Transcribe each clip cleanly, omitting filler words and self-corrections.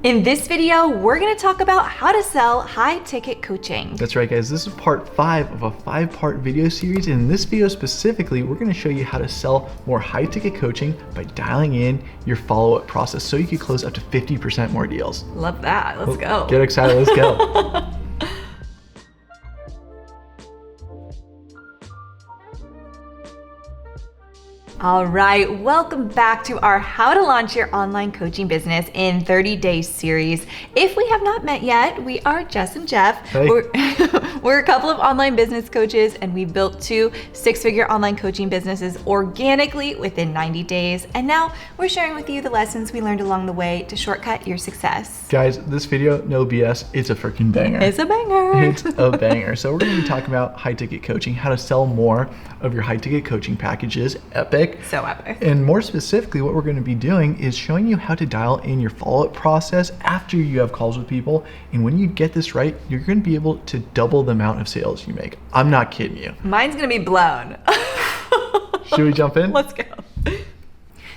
In this video, we're gonna talk about how to sell high-ticket coaching. That's right, guys. This is part 5 of a 5-part video series. And in this video specifically, we're gonna show you how to sell more high-ticket coaching by dialing in your follow-up process so you can close up to 50% more deals. Love that. Let's go. Get excited. Let's go. All right, welcome back to our How to Launch Your Online Coaching Business in 30 Days series. If we have not met yet, we are Jess and Jeff. Hey. We're a couple of online business coaches, and we built 2 six-figure online coaching businesses organically within 90 days. And now we're sharing with you the lessons we learned along the way to shortcut your success. Guys, this video, no BS, it's a freaking banger. It's a banger. It's a banger. So we're going to be talking about high-ticket coaching, how to sell more of your high-ticket coaching packages, epic. So epic. And more specifically, what we're going to be doing is showing you how to dial in your follow-up process after you have calls with people. And when you get this right, you're going to be able to double the amount of sales you make. I'm not kidding you. Mine's going to be blown. Should we jump in? Let's go.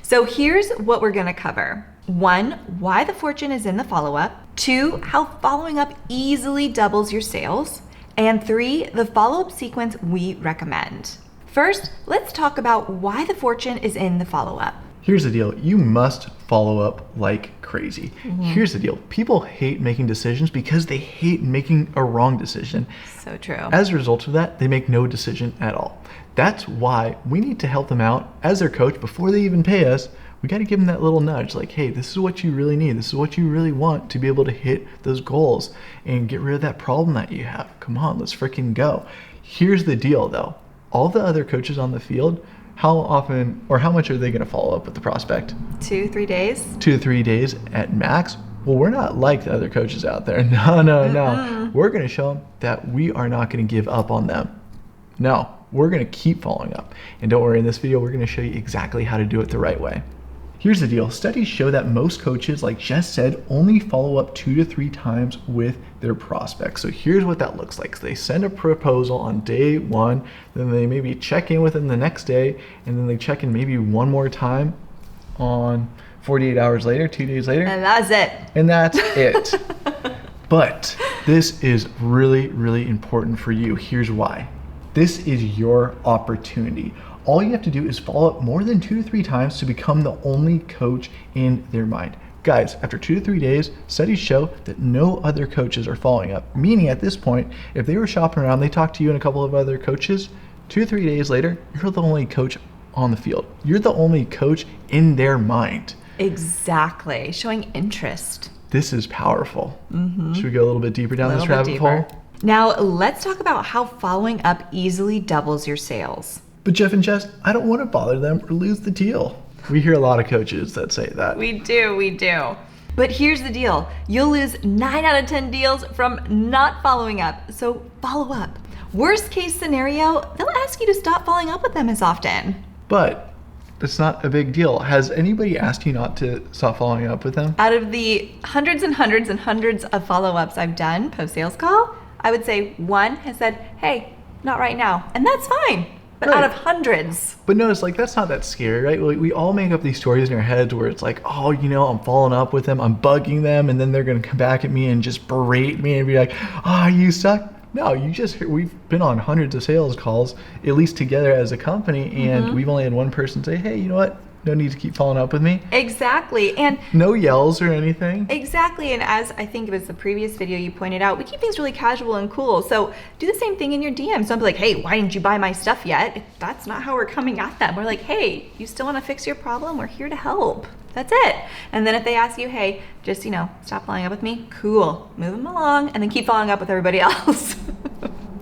So here's what we're going to cover. 1, why the fortune is in the follow-up. 2, how following up easily doubles your sales. And 3, the follow-up sequence we recommend. First, let's talk about why the fortune is in the follow-up. Here's the deal. You must follow up like crazy. Here's the deal. People hate making decisions because they hate making a wrong decision. So true. As a result of that, they make no decision at all. That's why we need to help them out as their coach before they even pay us. We got to give them that little nudge like, hey, this is what you really need. This is what you really want to be able to hit those goals and get rid of that problem that you have. Come on, let's freaking go. Here's the deal though. All the other coaches on the field, how often or how much are they going to follow up with the prospect? 2-3 days. 2 to 3 days at max. Well, we're not like the other coaches out there. No. We're going to show them that we are not going to give up on them. No, we're going to keep following up. And don't worry, in this video, we're going to show you exactly how to do it the right way. Here's the deal. Studies show that most coaches, like Jess said, only follow up 2 to 3 times with their prospects. So here's what that looks like. So they send a proposal on day 1, then they maybe check in with them the next day, and then they check in maybe one more time on 48 hours later, 2 days later. And that's it. And that's it. But this is really, really important for you. Here's why. This is your opportunity. All you have to do is follow up more than 2 to 3 times to become the only coach in their mind. Guys, after 2 to 3 days, studies show that no other coaches are following up. Meaning at this point, if they were shopping around, they talked to you and a couple of other coaches, 2 to 3 days later, you're the only coach on the field. You're the only coach in their mind. Exactly. Showing interest. This is powerful. Should we go a little bit deeper down this rabbit hole? Now, let's talk about how following up easily doubles your sales. But Jeff and Jess, I don't want to bother them or lose the deal. We hear a lot of coaches that say that. We do. But here's the deal. You'll lose 9 out of 10 deals from not following up. So follow up. Worst case scenario, they'll ask you to stop following up with them as often. But it's not a big deal. Has anybody asked you not to stop following up with them? Out of the hundreds and hundreds and hundreds of follow-ups I've done post-sales call, I would say 1 has said, hey, not right now. And that's fine. But right. Out of hundreds. But notice, like, that's not that scary, right? We all make up these stories in our heads where it's like, oh, I'm following up with them, I'm bugging them, and then they're going to come back at me and just berate me and be like, oh, you suck. No, we've been on hundreds of sales calls, at least together as a company, and we've only had one person say, hey, you know what? No need to keep following up with me. Exactly. And no yells or anything. Exactly. And as I think it was the previous video you pointed out, we keep things really casual and cool. So do the same thing in your DMs. Don't be like, hey, why didn't you buy my stuff yet? That's not how we're coming at them. We're like, hey, you still want to fix your problem? We're here to help. That's it. And then if they ask you, hey, just, stop following up with me, cool. Move them along and then keep following up with everybody else.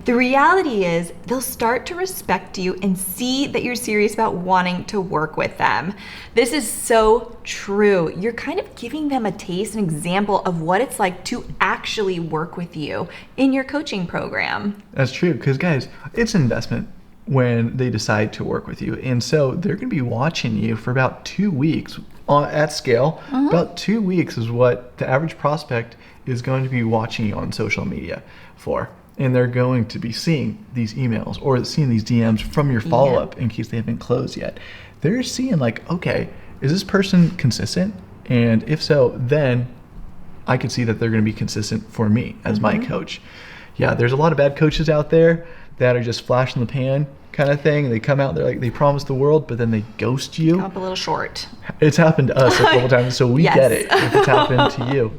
The reality is they'll start to respect you and see that you're serious about wanting to work with them. This is so true. You're kind of giving them a taste, an example of what it's like to actually work with you in your coaching program. That's true, because guys, it's an investment when they decide to work with you. And so they're going to be watching you for about 2 weeks at scale. About 2 weeks is what the average prospect is going to be watching you on social media for. And they're going to be seeing these emails or seeing these DMs from your follow-up in case they haven't closed yet. They're seeing like, okay, is this person consistent? And if so, then I could see that they're going to be consistent for me as my coach. Yeah, there's a lot of bad coaches out there that are just flash in the pan kind of thing. They come out, they're like, they promise the world, but then they ghost you. Come up a little short. It's happened to us a couple times, so we Yes. get it if it's happened to you.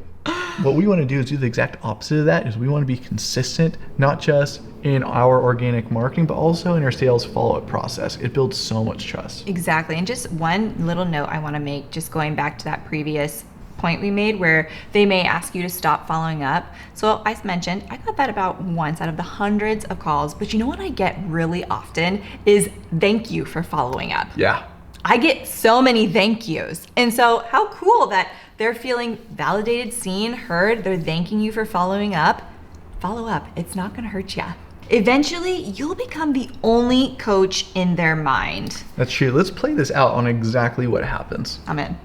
What we want to do is do the exact opposite of that. Is we want to be consistent, not just in our organic marketing, but also in our sales follow-up process. It builds so much trust. Exactly. And just one little note I want to make, just going back to that previous point we made where they may ask you to stop following up. So I mentioned I got that about once out of the hundreds of calls, but you know what I get really often is thank you for following up. Yeah. I get so many thank yous. And so how cool that they're feeling validated, seen, heard, they're thanking you for following up. Follow up, it's not gonna hurt you. Eventually, you'll become the only coach in their mind. That's true. Let's play this out on exactly what happens. I'm in.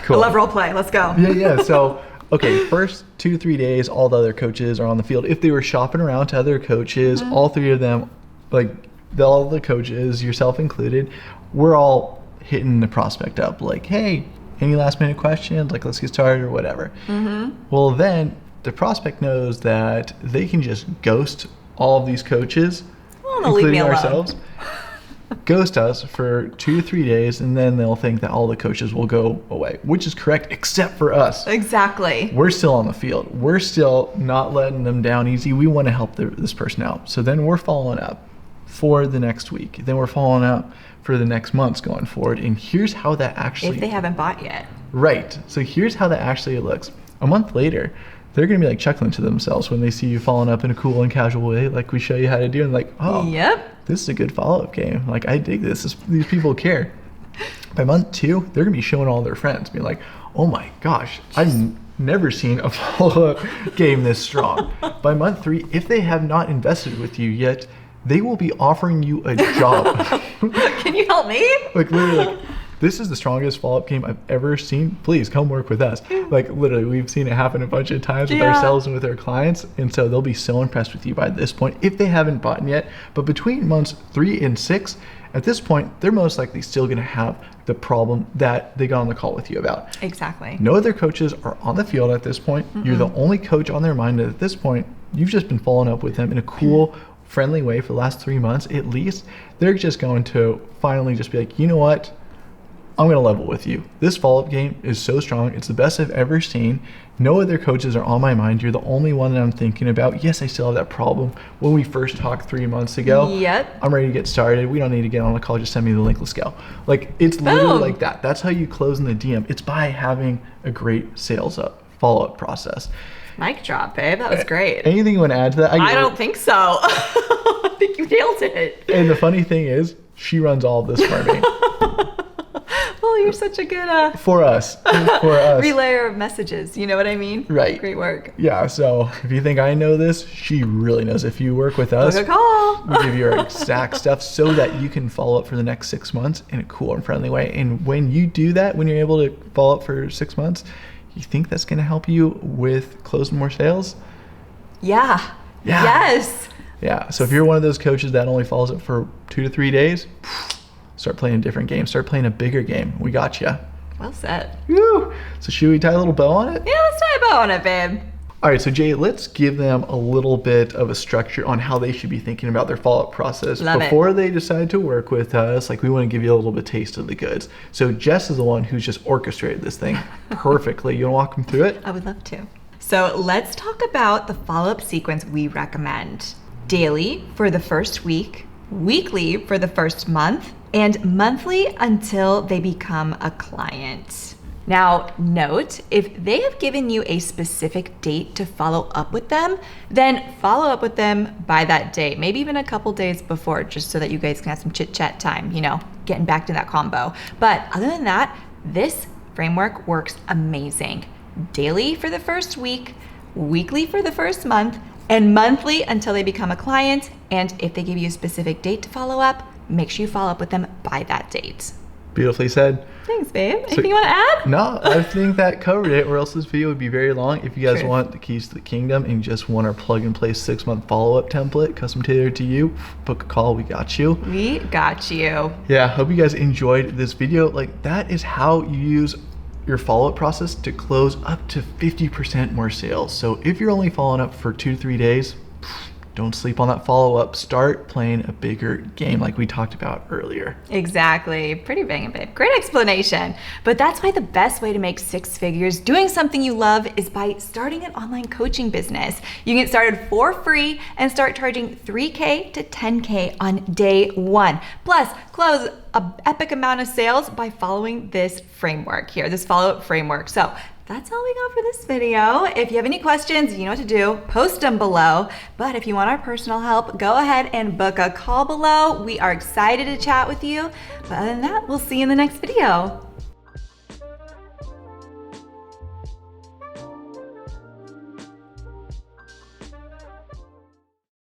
Cool. I love role play, let's go. Yeah. So, okay, first 2-3 days, all the other coaches are on the field. If they were shopping around to other coaches, all three of them, like all the coaches, yourself included, we're all hitting the prospect up. Like, hey, any last minute questions? Like, let's get started or whatever. Well, then the prospect knows that they can just ghost all of these coaches, Well, they'll leave me including alone. ourselves. Ghost us for 2 to 3 days, and then they'll think that all the coaches will go away, which is correct, except for us. Exactly. We're still on the field. We're still not letting them down easy. We want to help this person out. So then we're following up for the next week. Then we're following up for the next months going forward. And here's how that actually... If they haven't bought yet. Right. So here's how that actually looks. A month later, they're going to be like chuckling to themselves when they see you following up in a cool and casual way, like we show you how to do, and like, oh, Yep. this is a good follow-up game. Like, I dig this. These people care. By month 2, they're going to be showing all their friends, being like, oh my gosh, I've never seen a follow-up game this strong. By month 3, if they have not invested with you yet, they will be offering you a job. Can you help me? Like, literally, like, this is the strongest follow-up game I've ever seen. Please come work with us. Like, literally, we've seen it happen a bunch of times with ourselves and with our clients. And so they'll be so impressed with you by this point if they haven't bought yet. But between months 3 and 6, at this point, they're most likely still going to have the problem that they got on the call with you about. Exactly. No other coaches are on the field at this point. You're the only coach on their mind. And at this point, you've just been following up with them in a cool, friendly way for the last 3 months. At least they're just going to finally just be like, you know what? I'm going to level with you. This follow-up game is so strong. It's the best I've ever seen. No other coaches are on my mind. You're the only one that I'm thinking about. Yes, I still have that problem when we first talked 3 months ago. Yep. I'm ready to get started. We don't need to get on a call. Just send me the link. Let's go. Like, it's literally like that. That's how you close in the DM. It's by having a great sales follow-up process. Mic drop, babe. That was great. Anything you want to add to that? I don't think so. I think you nailed it. And the funny thing is, she runs all of this for me. Oh, you're such a good For us. relayer of messages. You know what I mean? Right. Great work. Yeah, so if you think I know this, she really knows. If you work with us, Book a call. we give you our exact stuff so that you can follow up for the next 6 months in a cool and friendly way. And when you do that, when you're able to follow up for 6 months, you think that's going to help you with closing more sales? Yeah. Yeah. Yes. Yeah, so if you're one of those coaches that only follows up for 2 to 3 days, start playing a different game. Start playing a bigger game. We got you. Well said. Woo! So should we tie a little bow on it? Yeah, let's tie a bow on it, babe. All right, so Jay, let's give them a little bit of a structure on how they should be thinking about their follow-up process Love it. before they decide to work with us. Like, we want to give you a little bit taste of the goods. So Jess is the one who's just orchestrated this thing perfectly. You want to walk them through it? I would love to. So let's talk about the follow-up sequence we recommend. Daily for the first week, weekly for the first month, and monthly until they become a client. Now, note, if they have given you a specific date to follow up with them, then follow up with them by that date, maybe even a couple days before, just so that you guys can have some chit chat time, getting back to that combo. But other than that, this framework works amazing. Daily for the first week, weekly for the first month, and monthly until they become a client. And if they give you a specific date to follow up, make sure you follow up with them by that date. Beautifully said. Thanks, babe. Anything you want to add? No, I think that covered it, or else this video would be very long. If you guys True. want the keys to the kingdom and just want our plug-and-play 6-month follow-up template, custom tailored to you, book a call. We got you. We got you. Yeah, hope you guys enjoyed this video. Like, that is how you use your follow-up process to close up to 50% more sales. So if you're only following up for 2 to 3 days, don't sleep on that follow-up. Start playing a bigger game like we talked about earlier. Exactly. Pretty banging, babe. Great explanation. But that's why the best way to make 6 figures doing something you love is by starting an online coaching business. You can get started for free and start charging $3K to $10K on day 1. Plus, close an epic amount of sales by following this framework here, this follow-up framework. So that's all we got for this video. If you have any questions, you know what to do. Post them below. But if you want our personal help, go ahead and book a call below. We are excited to chat with you. But other than that, we'll see you in the next video.